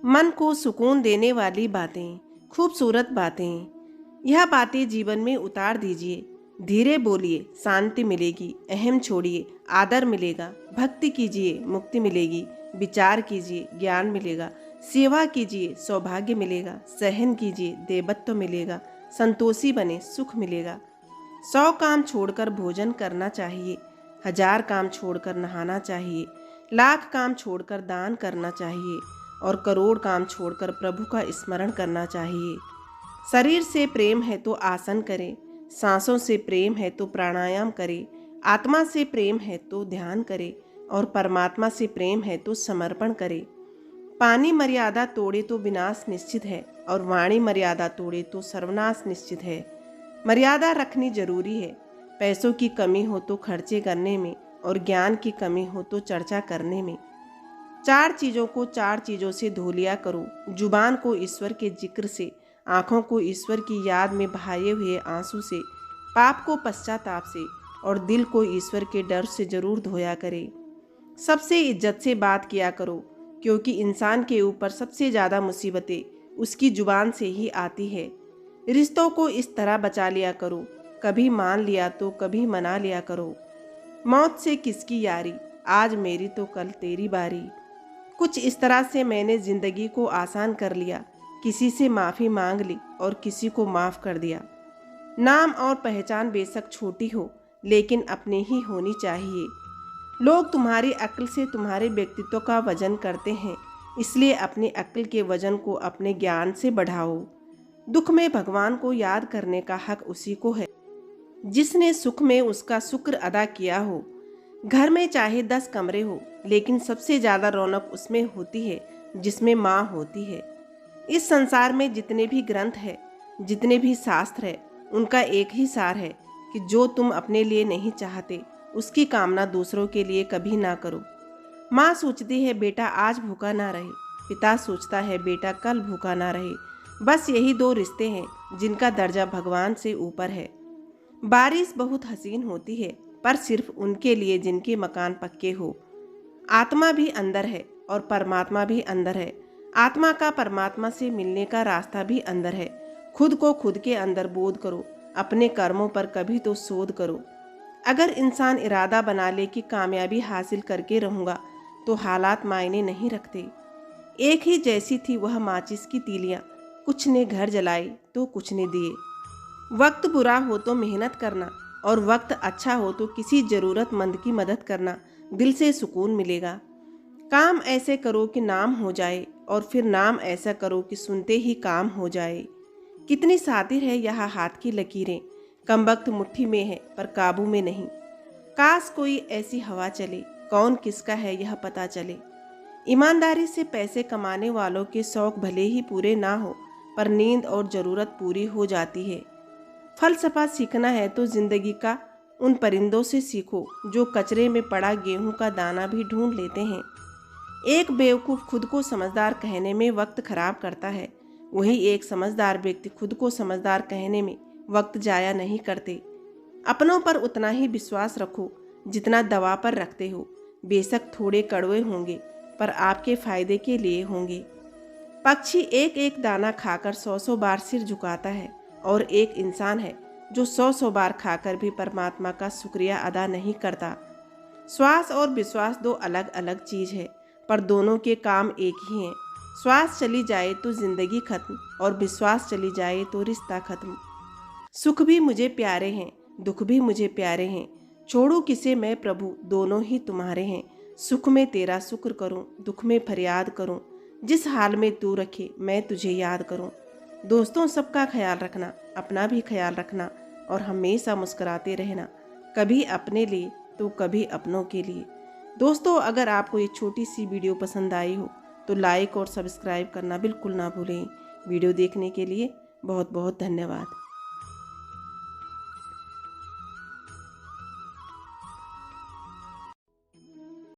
मन को सुकून देने वाली बातें, खूबसूरत बातें, यह बातें जीवन में उतार दीजिए। धीरे बोलिए, शांति मिलेगी। अहम छोड़िए, आदर मिलेगा। भक्ति कीजिए, मुक्ति मिलेगी। विचार कीजिए, ज्ञान मिलेगा। सेवा कीजिए, सौभाग्य मिलेगा। सहन कीजिए, देवत्व मिलेगा। संतोषी बने, सुख मिलेगा। 100 काम छोड़कर भोजन करना चाहिए। 1000 काम छोड़कर नहाना चाहिए। लाख काम छोड़कर दान करना चाहिए और करोड़ काम छोड़कर प्रभु का स्मरण करना चाहिए। शरीर से प्रेम है तो आसन करें, सांसों से प्रेम है तो प्राणायाम करें, आत्मा से प्रेम है तो ध्यान करें और परमात्मा से प्रेम है तो समर्पण करें। पानी मर्यादा तोड़े तो विनाश निश्चित है और वाणी मर्यादा तोड़े तो सर्वनाश निश्चित है। मर्यादा रखनी जरूरी है। पैसों की कमी हो तो खर्चे करने में और ज्ञान की कमी हो तो चर्चा करने में। 4 चीज़ों को 4 चीज़ों से धो लिया करो। जुबान को ईश्वर के जिक्र से, आँखों को ईश्वर की याद में बहाए हुए आंसू से, पाप को पश्चाताप से और दिल को ईश्वर के डर से जरूर धोया करे। सबसे इज्जत से बात किया करो, क्योंकि इंसान के ऊपर सबसे ज़्यादा मुसीबतें उसकी जुबान से ही आती है। रिश्तों को इस तरह बचा लिया करो, कभी मान लिया तो कभी मना लिया करो। मौत से किसकी यारी, आज मेरी तो कल तेरी बारी। कुछ इस तरह से मैंने ज़िंदगी को आसान कर लिया। किसी से माफ़ी मांग ली और किसी को माफ़ कर दिया। नाम और पहचान बेशक छोटी हो, लेकिन अपनी ही होनी चाहिए। लोग तुम्हारी अक्ल से तुम्हारे व्यक्तित्व का वजन करते हैं, इसलिए अपनी अक्ल के वजन को अपने ज्ञान से बढ़ाओ। दुख में भगवान को याद करने का हक उसी को है जिसने सुख में उसका शुक्र अदा किया हो। घर में चाहे 10 कमरे हो, लेकिन सबसे ज़्यादा रौनक उसमें होती है जिसमें माँ होती है। इस संसार में जितने भी ग्रंथ है, जितने भी शास्त्र है, उनका एक ही सार है कि जो तुम अपने लिए नहीं चाहते उसकी कामना दूसरों के लिए कभी ना करो। माँ सोचती है बेटा आज भूखा ना रहे, पिता सोचता है बेटा कल भूखा ना रहे। बस यही 2 रिश्ते हैं जिनका दर्जा भगवान से ऊपर है। बारिश बहुत हसीन होती है, पर सिर्फ उनके लिए जिनके मकान पक्के हो। आत्मा भी अंदर है और परमात्मा भी अंदर है। आत्मा का परमात्मा से मिलने का रास्ता भी अंदर है। खुद को खुद के अंदर बोध करो, अपने कर्मों पर कभी तो शोध करो। अगर इंसान इरादा बना ले कि कामयाबी हासिल करके रहूँगा, तो हालात मायने नहीं रखते। एक ही जैसी थी वह माचिस की तीलियाँ, कुछ ने घर जलाए तो कुछ ने दिए। वक्त बुरा हो तो मेहनत करना और वक्त अच्छा हो तो किसी ज़रूरतमंद की मदद करना, दिल से सुकून मिलेगा। काम ऐसे करो कि नाम हो जाए और फिर नाम ऐसा करो कि सुनते ही काम हो जाए। कितनी सातिर है यह हाथ की लकीरें, कमबख्त मुट्ठी में है पर काबू में नहीं। काश कोई ऐसी हवा चले, कौन किसका है यह पता चले। ईमानदारी से पैसे कमाने वालों के शौक भले ही पूरे ना हो, पर नींद और ज़रूरत पूरी हो जाती है। फलसफा सीखना है तो जिंदगी का उन परिंदों से सीखो जो कचरे में पड़ा गेहूं का दाना भी ढूंढ लेते हैं। एक बेवकूफ़ खुद को समझदार कहने में वक्त खराब करता है, वही एक समझदार व्यक्ति खुद को समझदार कहने में वक्त जाया नहीं करते। अपनों पर उतना ही विश्वास रखो जितना दवा पर रखते हो। बेशक थोड़े कड़वे होंगे, पर आपके फायदे के लिए होंगे। पक्षी एक एक दाना खाकर 100 बार सिर झुकाता है और एक इंसान है जो 100 बार खाकर भी परमात्मा का शुक्रिया अदा नहीं करता। श्वास और विश्वास 2 अलग अलग चीज़ है, पर दोनों के काम एक ही हैं। श्वास चली जाए तो जिंदगी खत्म और विश्वास चली जाए तो रिश्ता खत्म। सुख भी मुझे प्यारे हैं, दुख भी मुझे प्यारे हैं। छोड़ू किसे मैं प्रभु, दोनों ही तुम्हारे हैं। सुख में तेरा शुक्र करूं, दुख में फरियाद करूं। जिस हाल में तू रखे मैं तुझे याद करूं। दोस्तों, सबका ख्याल रखना, अपना भी ख्याल रखना और हमेशा मुस्कुराते रहना, कभी अपने लिए तो कभी अपनों के लिए। दोस्तों, अगर आपको ये छोटी सी वीडियो पसंद आई हो तो लाइक और सब्सक्राइब करना बिल्कुल ना भूलें। वीडियो देखने के लिए बहुत बहुत धन्यवाद।